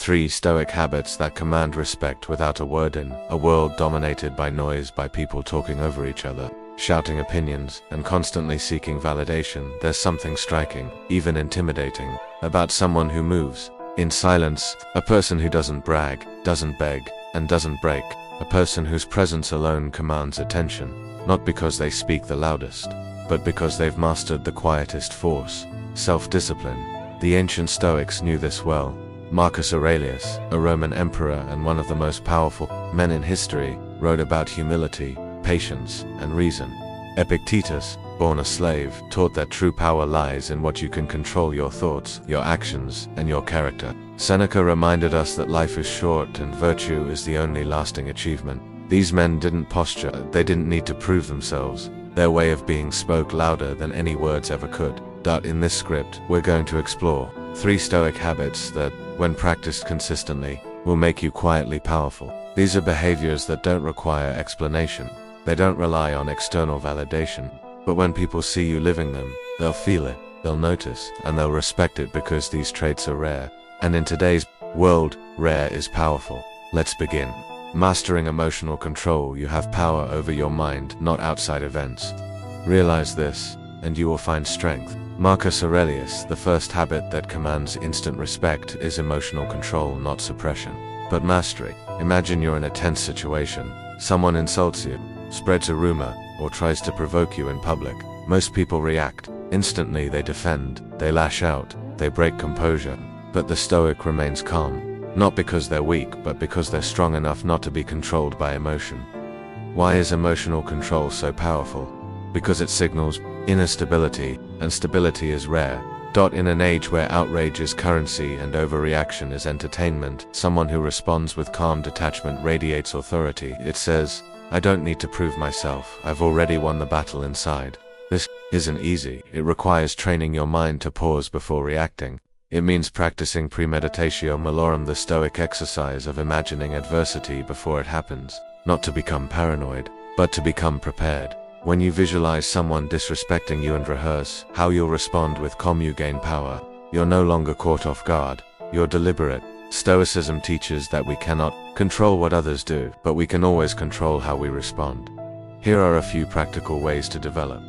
3 Stoic habits that command respect without a word. In a world dominated by noise, by people talking over each other, shouting opinions, and constantly seeking validation, there's something striking, even intimidating, about someone who moves in silence, a person who doesn't brag, doesn't beg, and doesn't break, a person whose presence alone commands attention, not because they speak the loudest, but because they've mastered the quietest force, self-discipline. The ancient Stoics knew this well. Marcus Aurelius, a Roman emperor and one of the most powerful men in history, wrote about humility, patience, and reason. Epictetus, born a slave, taught that true power lies in what you can control: your thoughts, your actions, and your character. Seneca reminded us that life is short and virtue is the only lasting achievement. These men didn't posture, they didn't need to prove themselves. Their way of being spoke louder than any words ever could. In this script, we're going to explore 3 Stoic habits that, when practiced consistently, will make you quietly powerful. These are behaviors that don't require explanation. They don't rely on external validation. But when people see you living them, they'll feel it, they'll notice, and they'll respect it because these traits are rare. And in today's world, rare is powerful. Let's begin. Mastering emotional control. You have power over your mind, not outside events. Realize this, and you will find strength. Marcus Aurelius, the first habit that commands instant respect is emotional control, not suppression, but mastery. Imagine you're in a tense situation. Someone insults you, spreads a rumor, or tries to provoke you in public. Most people react. Instantly they defend, they lash out, they break composure. But the Stoic remains calm, not because they're weak, but because they're strong enough not to be controlled by emotion. Why is emotional control so powerful? Because it signals inner stability, and stability is rare. In an age where outrage is currency and overreaction is entertainment, someone who responds with calm detachment radiates authority. It says, I don't need to prove myself, I've already won the battle inside. This isn't easy. It requires training your mind to pause before reacting. It means practicing premeditatio malorum, the Stoic exercise of imagining adversity before it happens. Not to become paranoid, but to become prepared. When you visualize someone disrespecting you and rehearse how you'll respond with calm, you gain power. You're no longer caught off guard. You're deliberate. Stoicism teaches that we cannot control what others do, but we can always control how we respond. Here are a few practical ways to develop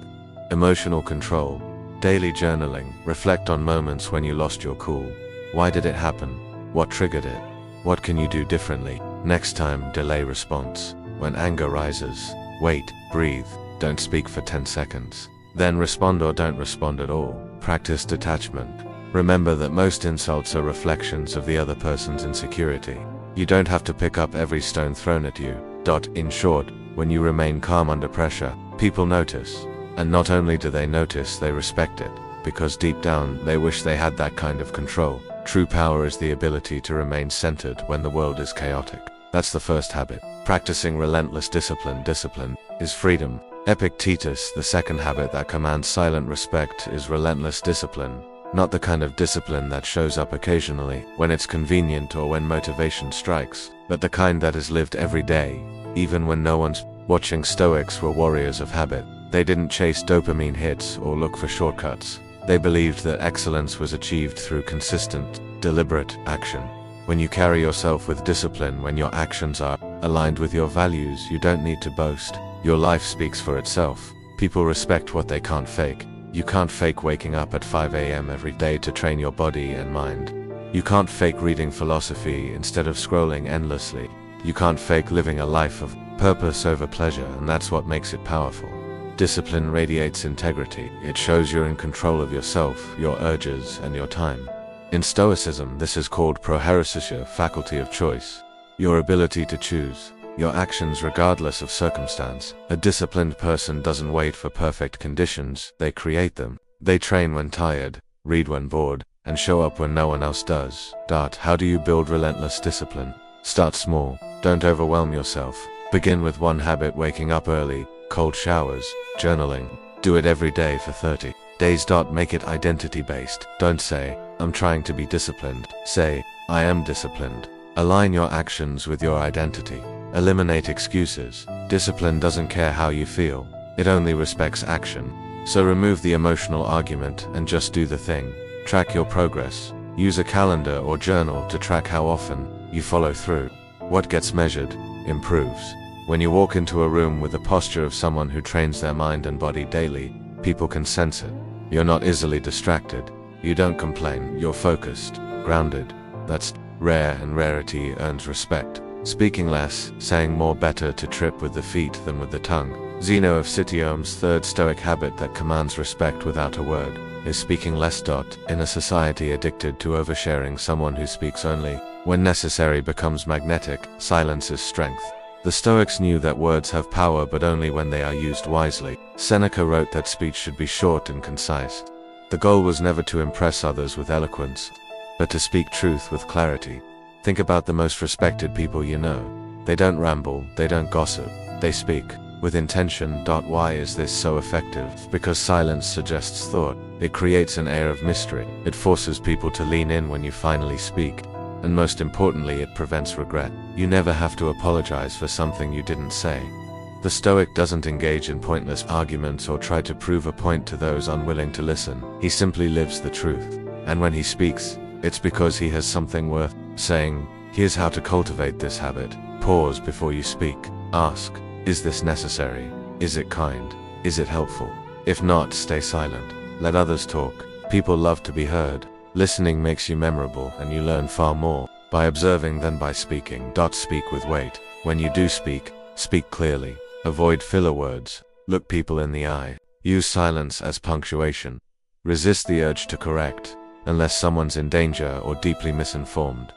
emotional control. Daily journaling. Reflect on moments when you lost your cool. Why did it happen? What triggered it? What can you do differently? Next time, delay response. When anger rises, wait, breathe. Don't speak for 10 seconds. Then respond or don't respond at all. Practice detachment. Remember that most insults are reflections of the other person's insecurity. You don't have to pick up every stone thrown at you. In short, when you remain calm under pressure, people notice. And not only do they notice, they respect it. Because deep down, they wish they had that kind of control. True power is the ability to remain centered when the world is chaotic. That's the first habit. Practicing relentless discipline. Discipline is freedom. Epictetus, the second habit that commands silent respect, is relentless discipline. Not the kind of discipline that shows up occasionally, when it's convenient or when motivation strikes, but the kind that is lived every day, even when no one's watching. Stoics were warriors of habit. They didn't chase dopamine hits or look for shortcuts. They believed that excellence was achieved through consistent, deliberate action. When you carry yourself with discipline, when your actions are aligned with your values, you don't need to boast. Your life speaks for itself. People respect what they can't fake. You can't fake waking up at 5 a.m. every day to train your body and mind. You can't fake reading philosophy instead of scrolling endlessly. You can't fake living a life of purpose over pleasure, and that's what makes it powerful. Discipline radiates integrity. It shows you're in control of yourself, your urges, and your time. In Stoicism, this is called proheiresia, faculty of choice. Your ability to choose your actions regardless of circumstance. A disciplined person doesn't wait for perfect conditions, they create them. They train when tired, read when bored, and show up when no one else does. How do you build relentless discipline? Start small. Don't overwhelm yourself. Begin with one habit: waking up early, cold showers, journaling. Do it every day for 30 days. Make it identity-based. Don't say, I'm trying to be disciplined. Say, I am disciplined. Align your actions with your identity. Eliminate excuses. Discipline doesn't care how you feel. It only respects action. So remove the emotional argument and just do the thing. Track your progress. Use a calendar or journal to track how often you follow through. What gets measured improves. When you walk into a room with the posture of someone who trains their mind and body daily, people can sense it. You're not easily distracted. You don't complain. You're focused, grounded. That's rare, and rarity earns respect. Speaking less, saying more. Better to trip with the feet than with the tongue. Zeno of Citium's third Stoic habit that commands respect without a word is speaking less. In a society addicted to oversharing, someone who speaks only when necessary becomes magnetic. Silence is strength. The Stoics knew that words have power, but only when they are used wisely. Seneca wrote that speech should be short and concise. The goal was never to impress others with eloquence, but to speak truth with clarity. Think about the most respected people you know. They don't ramble, they don't gossip, they speak with intention. Why is this so effective? Because silence suggests thought. It creates an air of mystery. It forces people to lean in when you finally speak. And most importantly, it prevents regret. You never have to apologize for something you didn't say. The Stoic doesn't engage in pointless arguments or try to prove a point to those unwilling to listen. He simply lives the truth. And when he speaks, it's because he has something worth saying. Here's how to cultivate this habit. Pause before you speak. Ask, is this necessary? Is it kind? Is it helpful? If not, stay silent. Let others talk. People love to be heard. Listening makes you memorable, and you learn far more by observing than by speaking. Speak with weight. When you do speak, speak clearly. Avoid filler words. Look people in the eye. Use silence as punctuation. Resist the urge to correct, unless someone's in danger or deeply misinformed.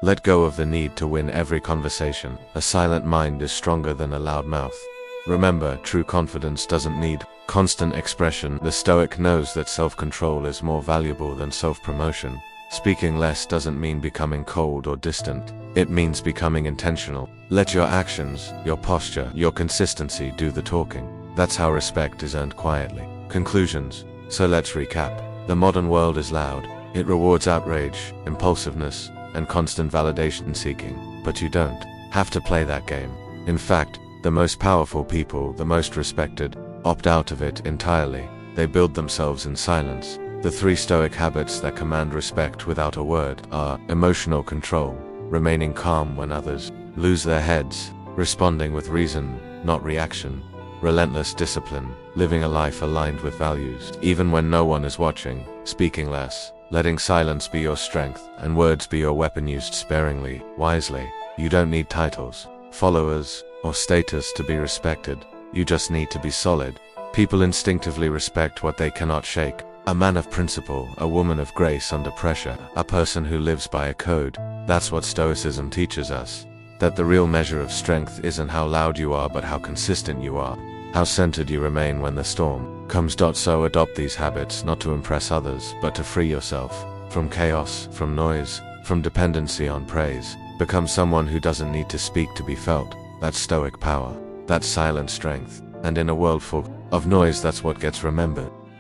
Let go of the need to win every conversation. A silent mind is stronger than a loud mouth. Remember, true confidence doesn't need constant expression. The Stoic knows that self-control is more valuable than self-promotion. Speaking less doesn't mean becoming cold or distant. It means becoming intentional. Let your actions, your posture, your consistency do the talking. That's how respect is earned quietly. Conclusions. So let's recap. The modern world is loud. It rewards outrage, impulsiveness, and constant validation seeking. But you don't have to play that game. In fact, the most powerful people, the most respected, opt out of it entirely. They build themselves in silence. The 3 Stoic habits that command respect without a word are emotional control, remaining calm when others lose their heads, responding with reason, not reaction, relentless discipline, living a life aligned with values, even when no one is watching, speaking less, letting silence be your strength, and words be your weapon used sparingly, wisely. You don't need titles, followers, or status to be respected. You just need to be solid. People instinctively respect what they cannot shake. A man of principle, a woman of grace under pressure, a person who lives by a code. That's what Stoicism teaches us. That the real measure of strength isn't how loud you are, but how consistent you are. How centered you remain when the storm comes. So adopt these habits not to impress others, but to free yourself from chaos, from noise, from dependency on praise. Become someone who doesn't need to speak to be felt. That's Stoic power. That's silent strength. And in a world full of noise, that's what gets remembered.